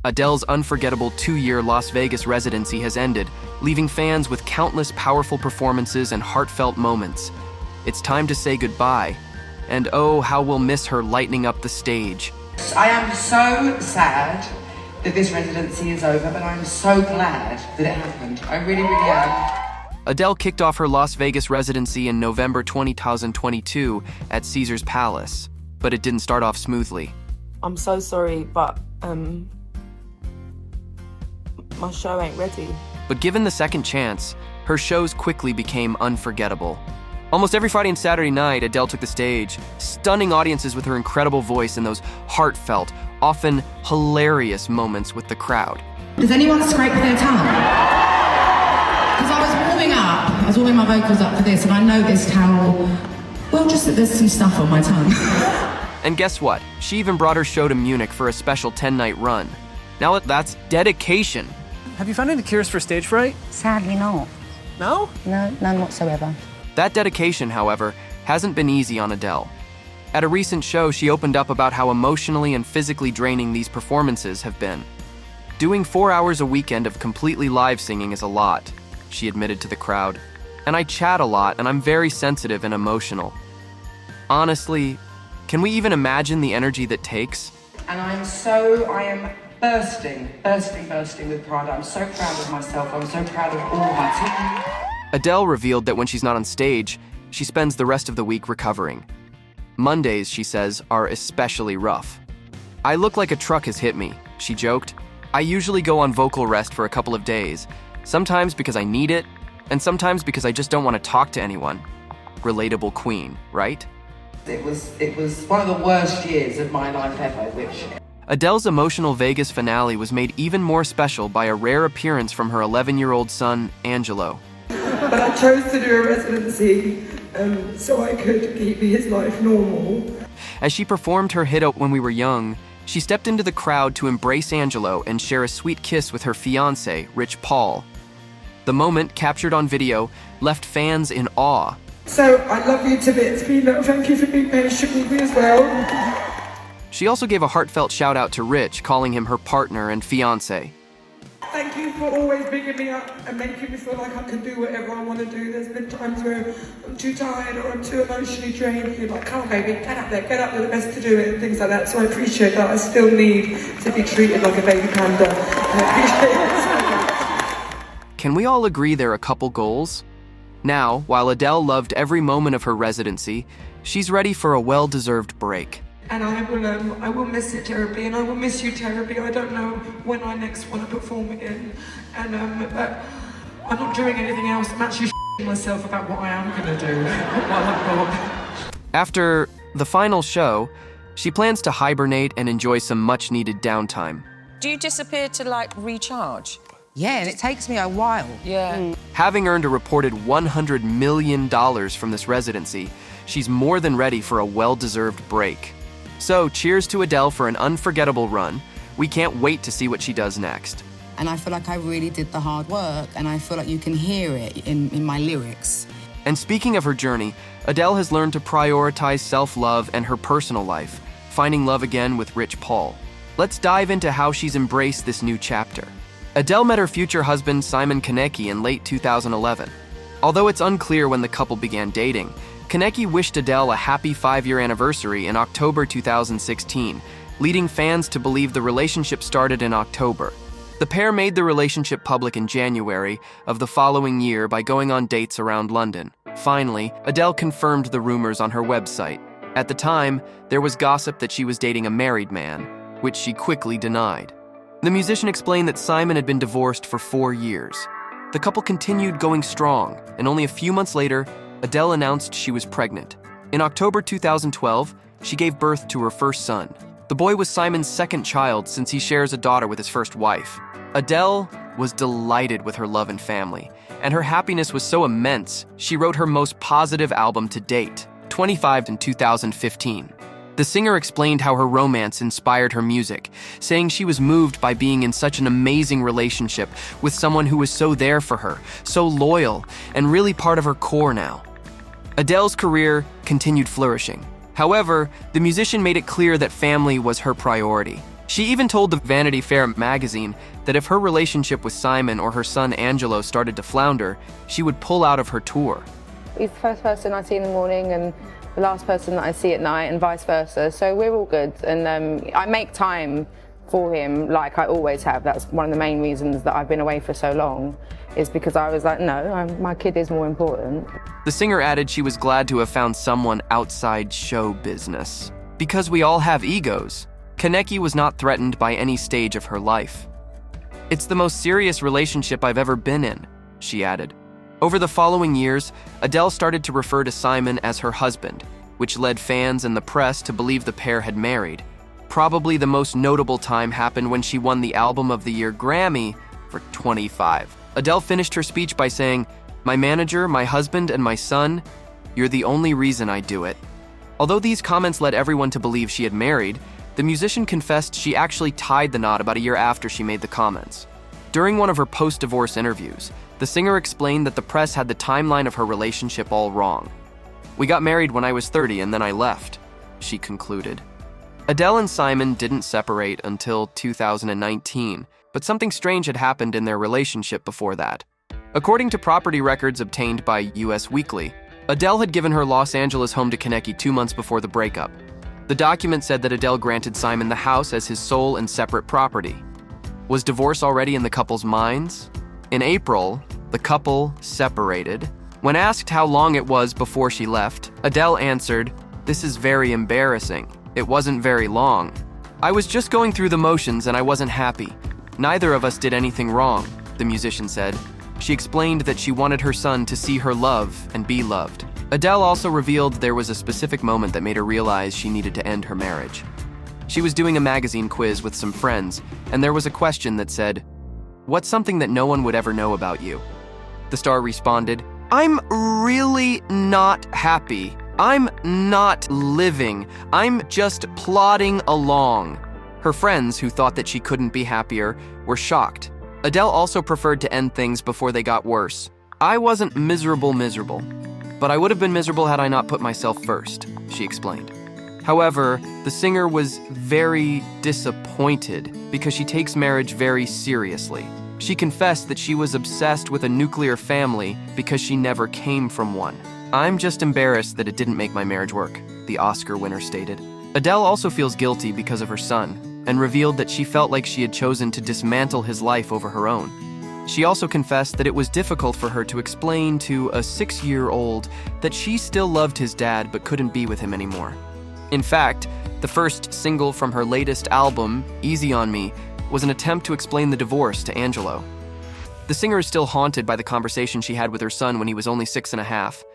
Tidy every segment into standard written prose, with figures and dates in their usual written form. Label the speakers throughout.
Speaker 1: Adele's unforgettable 2-year Las Vegas residency has ended, leaving fans with countless powerful performances and heartfelt moments. It's time to say goodbye, and oh, how we'll miss her lighting up the stage.
Speaker 2: I am so sad that this residency is over, but I'm so glad that it happened. I really, really am.
Speaker 1: Adele kicked off her Las Vegas residency in November 2022 at Caesars Palace, but it didn't start off smoothly.
Speaker 3: I'm so sorry, but my show ain't ready.
Speaker 1: But given the second chance, her shows quickly became unforgettable. Almost every Friday and Saturday night, Adele took the stage, stunning audiences with her incredible voice and those heartfelt, often hilarious moments with the crowd.
Speaker 4: Does anyone scrape their tongue? Because I was warming my vocals up for this, and I noticed how, well, just that there's some stuff on my tongue.
Speaker 1: And guess what? She even brought her show to Munich for a special 10-night run. Now that's dedication.
Speaker 5: Have you found any cures for stage fright?
Speaker 6: Sadly not.
Speaker 5: No?
Speaker 6: No, none whatsoever.
Speaker 1: That dedication, however, hasn't been easy on Adele. At a recent show, she opened up about how emotionally and physically draining these performances have been. Doing 4 hours a weekend of completely live singing is a lot, she admitted to the crowd. And I chat a lot, and I'm very sensitive and emotional. Honestly, can we even imagine the energy that takes?
Speaker 2: And I am bursting with pride. I'm so proud of myself. I'm so proud of all my team.
Speaker 1: Adele revealed that when she's not on stage, she spends the rest of the week recovering. Mondays, she says, are especially rough. I look like a truck has hit me, she joked. I usually go on vocal rest for a couple of days, sometimes because I need it, and sometimes because I just don't want to talk to anyone. Relatable queen, right?
Speaker 2: It was one of the worst years of my life ever, which...
Speaker 1: Adele's emotional Vegas finale was made even more special by a rare appearance from her 11-year-old son, Angelo.
Speaker 7: But I chose to do a residency so I could keep his life normal.
Speaker 1: As she performed her hit When We Were Young, she stepped into the crowd to embrace Angelo and share a sweet kiss with her fiancé, Rich Paul. The moment, captured on video, left fans in awe.
Speaker 7: So I love you to bits, Peanut. Thank you for being patient with me as well.
Speaker 1: She also gave a heartfelt shout-out to Rich, calling him her partner and fiancé.
Speaker 7: Thank you for always picking me up and making me feel like I can do whatever I want to do. There's been times where I'm too tired or I'm too emotionally drained. You're like, come on baby, get up there, you're the best to do it and things like that. So I appreciate that. I still need to be treated like a baby panda. I appreciate it so much.
Speaker 1: Can we all agree there are a couple goals? Now, while Adele loved every moment of her residency, she's ready for a well-deserved break.
Speaker 7: And I will miss it terribly, and I will miss you terribly. I don't know when I next want to perform again, and but I'm not doing anything else. I'm actually myself about what I am going to do while I'm gone.
Speaker 1: After the final show, she plans to hibernate and enjoy some much-needed downtime.
Speaker 8: Do you disappear to, like, recharge?
Speaker 4: Yeah, and it takes me a while.
Speaker 8: Yeah.
Speaker 1: Having earned a reported $100 million from this residency, she's more than ready for a well-deserved break. So, cheers to Adele for an unforgettable run. We can't wait to see what she does next.
Speaker 4: And I feel like I really did the hard work, and I feel like you can hear it in my lyrics.
Speaker 1: And speaking of her journey, Adele has learned to prioritize self-love and her personal life, finding love again with Rich Paul. Let's dive into how she's embraced this new chapter. Adele met her future husband, Simon Konecki, in late 2011. Although it's unclear when the couple began dating, Konecki wished Adele a happy 5-year anniversary in October 2016, leading fans to believe the relationship started in October. The pair made the relationship public in January of the following year by going on dates around London. Finally, Adele confirmed the rumors on her website. At the time, there was gossip that she was dating a married man, which she quickly denied. The musician explained that Simon had been divorced for 4 years. The couple continued going strong, and only a few months later, Adele announced she was pregnant. In October 2012, she gave birth to her first son. The boy was Simon's second child since he shares a daughter with his first wife. Adele was delighted with her love and family, and her happiness was so immense, she wrote her most positive album to date, 25 in 2015. The singer explained how her romance inspired her music, saying she was moved by being in such an amazing relationship with someone who was so there for her, so loyal, and really part of her core now. Adele's career continued flourishing. However, the musician made it clear that family was her priority. She even told the Vanity Fair magazine that if her relationship with Simon or her son Angelo started to flounder, she would pull out of her tour.
Speaker 9: He's the first person I see in the morning and the last person that I see at night, and vice versa. So we're all good, and I make time for him like I always have. That's one of the main reasons that I've been away for so long, is because I was like, no, my kid is more important.
Speaker 1: The singer added she was glad to have found someone outside show business. Because we all have egos, Kaneki was not threatened by any stage of her life. It's the most serious relationship I've ever been in, she added. Over the following years, Adele started to refer to Simon as her husband, which led fans and the press to believe the pair had married. Probably the most notable time happened when she won the Album of the Year Grammy for 25. Adele finished her speech by saying, "My manager, my husband, and my son, you're the only reason I do it." Although these comments led everyone to believe she had married, the musician confessed she actually tied the knot about a year after she made the comments. During one of her post-divorce interviews, the singer explained that the press had the timeline of her relationship all wrong. "We got married when I was 30 and then I left," she concluded. Adele and Simon didn't separate until 2019, but something strange had happened in their relationship before that. According to property records obtained by US Weekly, Adele had given her Los Angeles home to Kaneki 2 months before the breakup. The document said that Adele granted Simon the house as his sole and separate property. Was divorce already in the couple's minds? In April, the couple separated. When asked how long it was before she left, Adele answered, "This is very embarrassing. It wasn't very long. I was just going through the motions and I wasn't happy. Neither of us did anything wrong," the musician said. She explained that she wanted her son to see her love and be loved. Adele also revealed there was a specific moment that made her realize she needed to end her marriage. She was doing a magazine quiz with some friends, and there was a question that said, "What's something that no one would ever know about you?" The star responded, "I'm really not happy. I'm not living. I'm just plodding along." Her friends, who thought that she couldn't be happier, were shocked. Adele also preferred to end things before they got worse. "I wasn't miserable, but I would have been miserable had I not put myself first," she explained. However, the singer was very disappointed because she takes marriage very seriously. She confessed that she was obsessed with a nuclear family because she never came from one. "I'm just embarrassed that it didn't make my marriage work," the Oscar winner stated. Adele also feels guilty because of her son and revealed that she felt like she had chosen to dismantle his life over her own. She also confessed that it was difficult for her to explain to a 6-year-old that she still loved his dad but couldn't be with him anymore. In fact, the first single from her latest album, Easy on Me, was an attempt to explain the divorce to Angelo. The singer is still haunted by the conversation she had with her son when he was only 6.5.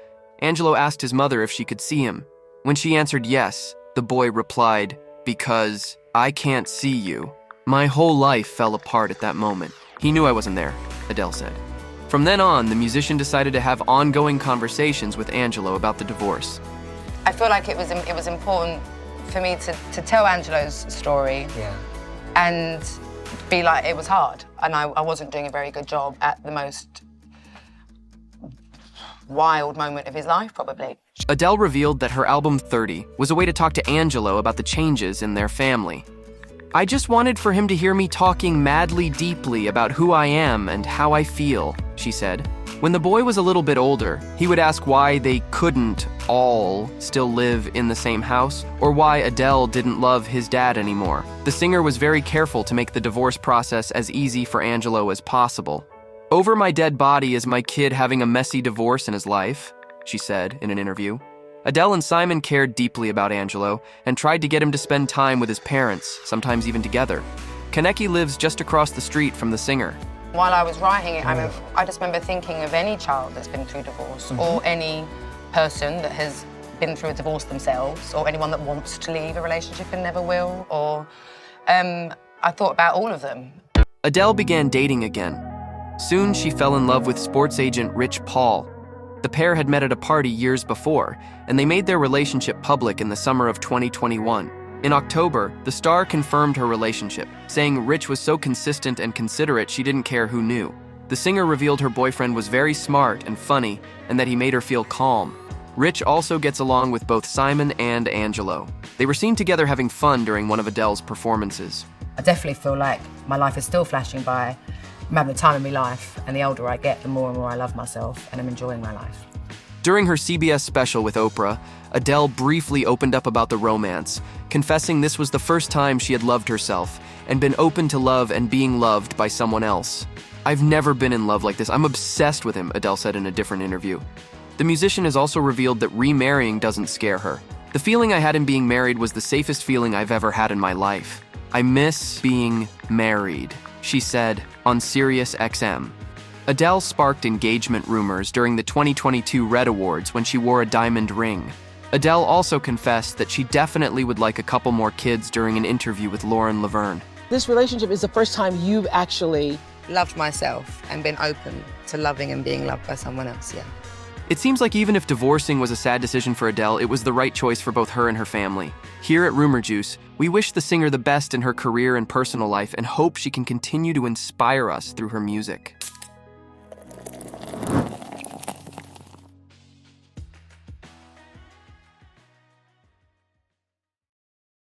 Speaker 1: Angelo asked his mother if she could see him. When she answered yes, the boy replied, "Because I can't see you." "My whole life fell apart at that moment. He knew I wasn't there," Adele said. From then on, the musician decided to have ongoing conversations with Angelo about the divorce.
Speaker 9: I feel like it was important for me to tell Angelo's story.
Speaker 10: Yeah.
Speaker 9: And be like, it was hard, and I wasn't doing a very good job at the most wild moment of his life, probably.
Speaker 1: Adele revealed that her album 30 was a way to talk to Angelo about the changes in their family. "I just wanted for him to hear me talking madly deeply about who I am and how I feel," she said. When the boy was a little bit older, he would ask why they couldn't all still live in the same house, or why Adele didn't love his dad anymore. The singer was very careful to make the divorce process as easy for Angelo as possible. "Over my dead body is my kid having a messy divorce in his life," she said in an interview. Adele and Simon cared deeply about Angelo and tried to get him to spend time with his parents, sometimes even together. Kaneki lives just across the street from the singer.
Speaker 9: While I was writing it, I just remember thinking of any child that's been through divorce, or any person that has been through a divorce themselves, or anyone that wants to leave a relationship and never will, or I thought about all of them.
Speaker 1: Adele began dating again. Soon she fell in love with sports agent Rich Paul. The pair had met at a party years before, and they made their relationship public in the summer of 2021. In October, the star confirmed her relationship, saying Rich was so consistent and considerate she didn't care who knew. The singer revealed her boyfriend was very smart and funny, and that he made her feel calm. Rich also gets along with both Simon and Angelo. They were seen together having fun during one of Adele's performances.
Speaker 10: I definitely feel like my life is still flashing by. I'm having the time of my life, and the older I get, the more and more I love myself, and I'm enjoying my life.
Speaker 1: During her CBS special with Oprah, Adele briefly opened up about the romance, confessing this was the first time she had loved herself and been open to love and being loved by someone else. "I've never been in love like this. I'm obsessed with him," Adele said in a different interview. The musician has also revealed that remarrying doesn't scare her. "The feeling I had in being married was the safest feeling I've ever had in my life. I miss being married," she said on Sirius XM. Adele sparked engagement rumors during the 2022 Red Awards when she wore a diamond ring. Adele also confessed that she definitely would like a couple more kids during an interview with Lauren Laverne.
Speaker 11: This relationship is the first time you've actually
Speaker 9: Loved myself and been open to loving and being loved by someone else, yeah.
Speaker 1: It seems like even if divorcing was a sad decision for Adele, it was the right choice for both her and her family. Here at Rumour Juice, we wish the singer the best in her career and personal life and hope she can continue to inspire us through her music.